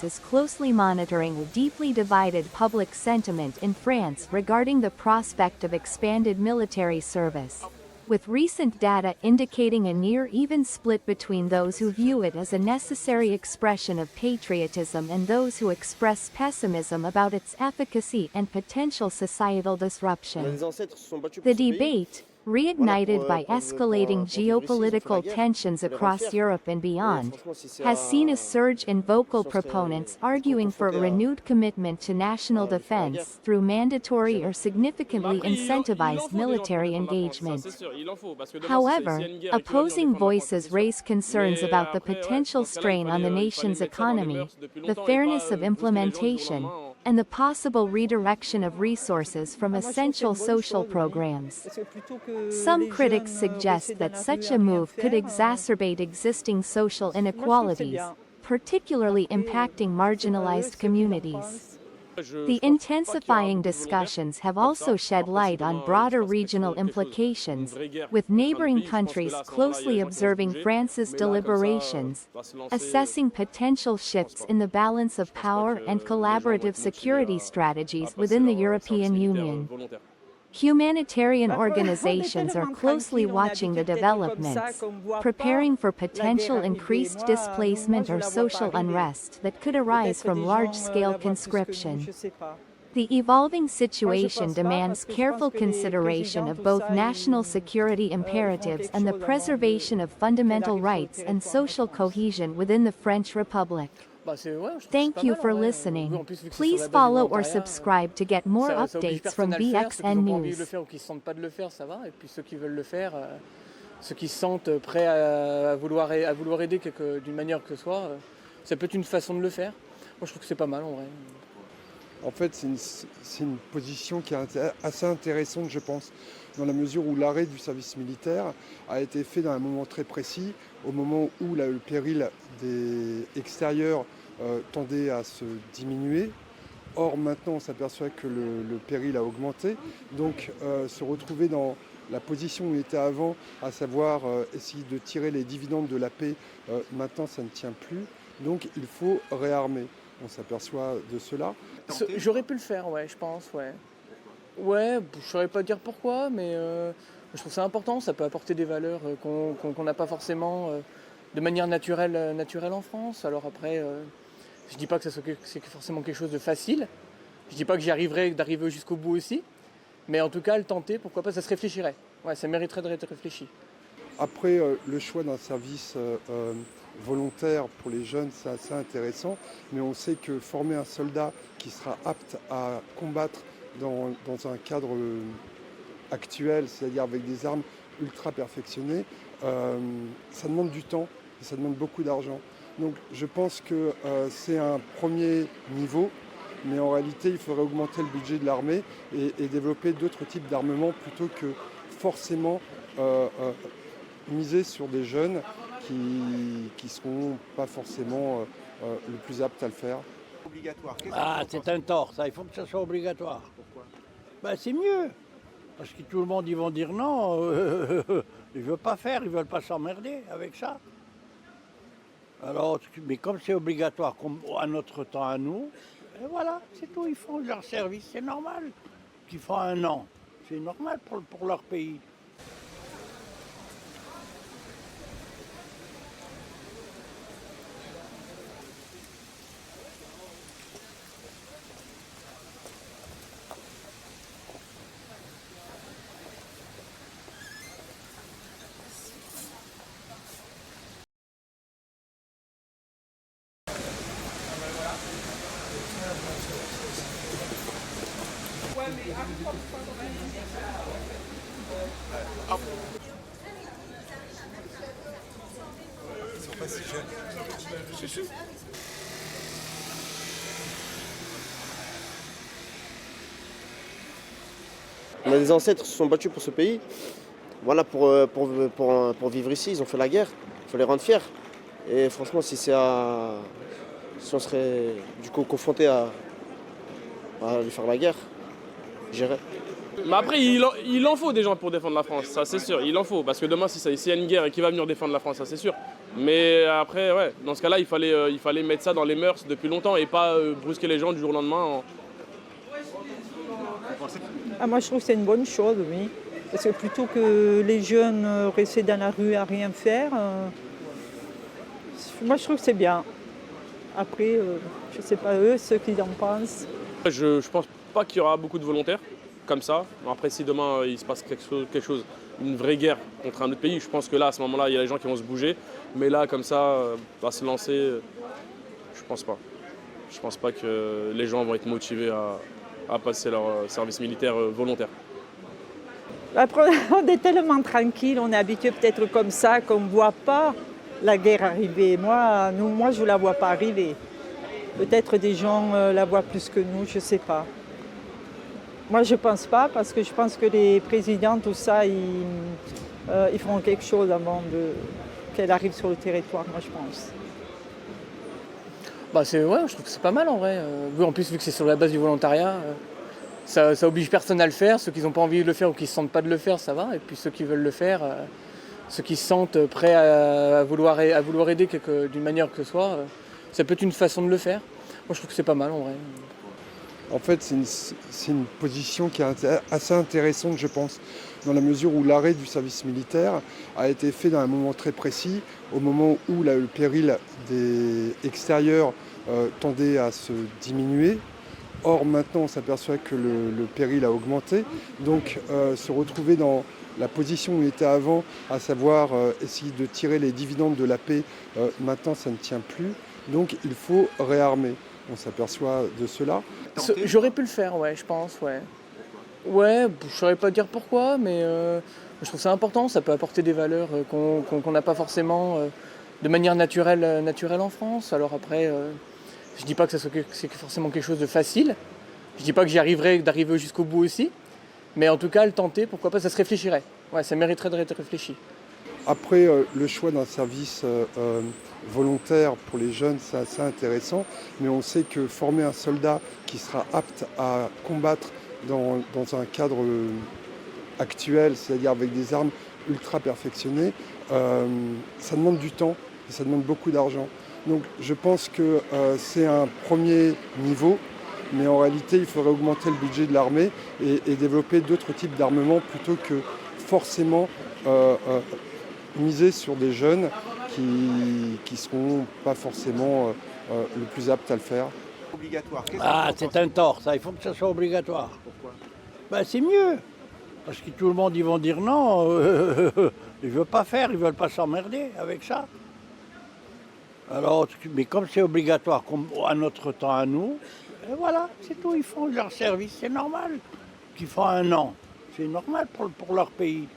is closely monitoring deeply divided public sentiment in France regarding the prospect of expanded military service, with recent data indicating a near-even split between those who view it as a necessary expression of patriotism and those who express pessimism about its efficacy and potential societal disruption. The debate, reignited by escalating geopolitical tensions across Europe and beyond, has seen a surge in vocal proponents arguing for a renewed commitment to national defense through mandatory or significantly incentivized military engagement. However, opposing voices raise concerns about the potential strain on the nation's economy, the fairness of implementation, and the possible redirection of resources from essential social programs. Some critics suggest that such a move could exacerbate existing social inequalities, particularly impacting marginalized communities. The intensifying discussions have also shed light on broader regional implications, with neighboring countries closely observing France's deliberations, assessing potential shifts in the balance of power and collaborative security strategies within the European Union. Humanitarian organizations are closely watching the developments, preparing for potential increased displacement or social unrest that could arise from large-scale conscription. The evolving situation demands careful consideration of both national security imperatives and the preservation of fundamental rights and social cohesion within the French Republic. Thank you for listening. Please follow or subscribe to get more updates from BXN News. Ceux qui ne sentent pas de le faire, ça va. Et puis ceux qui veulent le faire, ceux qui se sentent prêts à vouloir aider d'une manière que ce soit, ça peut être une façon de le faire. Moi je trouve que c'est pas mal en vrai. En fait, c'est une position qui est assez intéressante, je pense, dans la mesure où l'arrêt du service militaire a été fait dans un moment très précis, au moment où le péril des extérieurs tendait à se diminuer. Or, maintenant, on s'aperçoit que le péril a augmenté. Donc, se retrouver dans la position où il était avant, à savoir essayer de tirer les dividendes de la paix, maintenant, ça ne tient plus. Donc, il faut réarmer. On s'aperçoit de cela. J'aurais pu le faire, ouais, je pense, ouais. Ouais, je ne saurais pas dire pourquoi, mais je trouve ça important. Ça peut apporter des valeurs qu'on n'a pas forcément de manière naturelle en France. Alors après, je ne dis pas que c'est forcément quelque chose de facile. Je ne dis pas que d'arriver jusqu'au bout aussi. Mais en tout cas, le tenter, pourquoi pas, ça se réfléchirait. Ouais, ça mériterait d'être réfléchi. Après, le choix d'un service volontaire pour les jeunes, c'est assez intéressant. Mais on sait que former un soldat qui sera apte à combattre dans un cadre actuel, c'est-à-dire avec des armes ultra perfectionnées, ça demande du temps et ça demande beaucoup d'argent. Donc je pense que c'est un premier niveau, mais en réalité il faudrait augmenter le budget de l'armée et développer d'autres types d'armements plutôt que forcément miser sur des jeunes qui ne seront pas forcément le plus aptes à le faire. Ah, c'est un tort, ça. Il faut que ça soit obligatoire. Pourquoi ? Ben, c'est mieux. Parce que tout le monde, ils vont dire non. Ils ne veulent pas faire, ils ne veulent pas s'emmerder avec ça. Alors, mais comme c'est obligatoire, comme à notre temps à nous, et voilà, c'est tout. Ils font leur service, c'est normal. Qu'ils font 1 an. C'est normal pour leur pays. Ils sont pas si jeunes. Si, si. On a des ancêtres qui se sont battus pour ce pays. Voilà, pour vivre ici, ils ont fait la guerre. Il faut les rendre fiers. Et franchement, si on serait du coup confronté à lui faire la guerre, j'irais. Mais après, il en faut des gens pour défendre la France, ça c'est sûr, il en faut. Parce que demain, s'il y a une guerre et qui va venir défendre la France, ça c'est sûr. Mais après, ouais, dans ce cas-là, il fallait mettre ça dans les mœurs depuis longtemps et pas brusquer les gens du jour au lendemain. Ah, moi, je trouve que c'est une bonne chose, oui. Parce que plutôt que les jeunes rester dans la rue à rien faire, moi, je trouve que c'est bien. Après, je ne sais pas eux, ceux qui en pensent. Je pense pas qu'il y aura beaucoup de volontaires comme ça. Après, si demain il se passe quelque chose, une vraie guerre contre un autre pays, je pense que là, à ce moment-là, il y a les gens qui vont se bouger. Mais là, comme ça, se lancer, je pense pas. Je pense pas que les gens vont être motivés à passer leur service militaire volontaire. Après, on est tellement tranquille, on est habitué peut-être comme ça, qu'on ne voit pas la guerre arriver. Moi, je ne la vois pas arriver. Peut-être des gens la voient plus que nous, je ne sais pas. Moi, je ne pense pas, parce que je pense que les présidents, tout ça, ils feront quelque chose avant qu'elle arrive sur le territoire, moi, je pense. Bah ouais, je trouve que c'est pas mal en vrai. En plus, vu que c'est sur la base du volontariat, ça oblige personne à le faire. Ceux qui n'ont pas envie de le faire ou qui ne se sentent pas de le faire, ça va. Et puis ceux qui veulent le faire, ceux qui se sentent prêts à vouloir aider d'une manière que ce soit, ça peut être une façon de le faire. Moi, je trouve que c'est pas mal en vrai. En fait, c'est une position qui est assez intéressante, je pense, dans la mesure où l'arrêt du service militaire a été fait dans un moment très précis, au moment où le péril des extérieurs tendait à se diminuer. Or, maintenant, on s'aperçoit que le péril a augmenté. Donc, se retrouver dans la position où il était avant, à savoir essayer de tirer les dividendes de la paix, maintenant, ça ne tient plus. Donc, il faut réarmer. On s'aperçoit de cela. J'aurais pu le faire, ouais, je pense, ouais. Ouais, je saurais pas dire pourquoi, mais je trouve ça important. Ça peut apporter des valeurs qu'on n'a pas forcément de manière naturelle en France. Alors après, je dis pas que c'est forcément quelque chose de facile. Je dis pas que d'arriver jusqu'au bout aussi. Mais en tout cas, le tenter, pourquoi pas, ça se réfléchirait. Ouais, ça mériterait d'être réfléchi. Après, le choix d'un service volontaire pour les jeunes, c'est assez intéressant. Mais on sait que former un soldat qui sera apte à combattre dans un cadre actuel, c'est-à-dire avec des armes ultra perfectionnées, ça demande du temps et ça demande beaucoup d'argent. Donc je pense que c'est un premier niveau, mais en réalité, il faudrait augmenter le budget de l'armée et développer d'autres types d'armements plutôt que forcément miser sur des jeunes qui ne seront pas forcément le plus aptes à le faire. Ah, c'est un tort, ça. Il faut que ça soit obligatoire. Pourquoi? C'est mieux. Parce que tout le monde, ils vont dire non. Ils ne veulent pas faire, ils ne veulent pas s'emmerder avec ça. Alors, mais comme c'est obligatoire, comme à notre temps à nous, et voilà, c'est tout. Ils font leur service, c'est normal. Qu'ils font 1 an. C'est normal pour leur pays.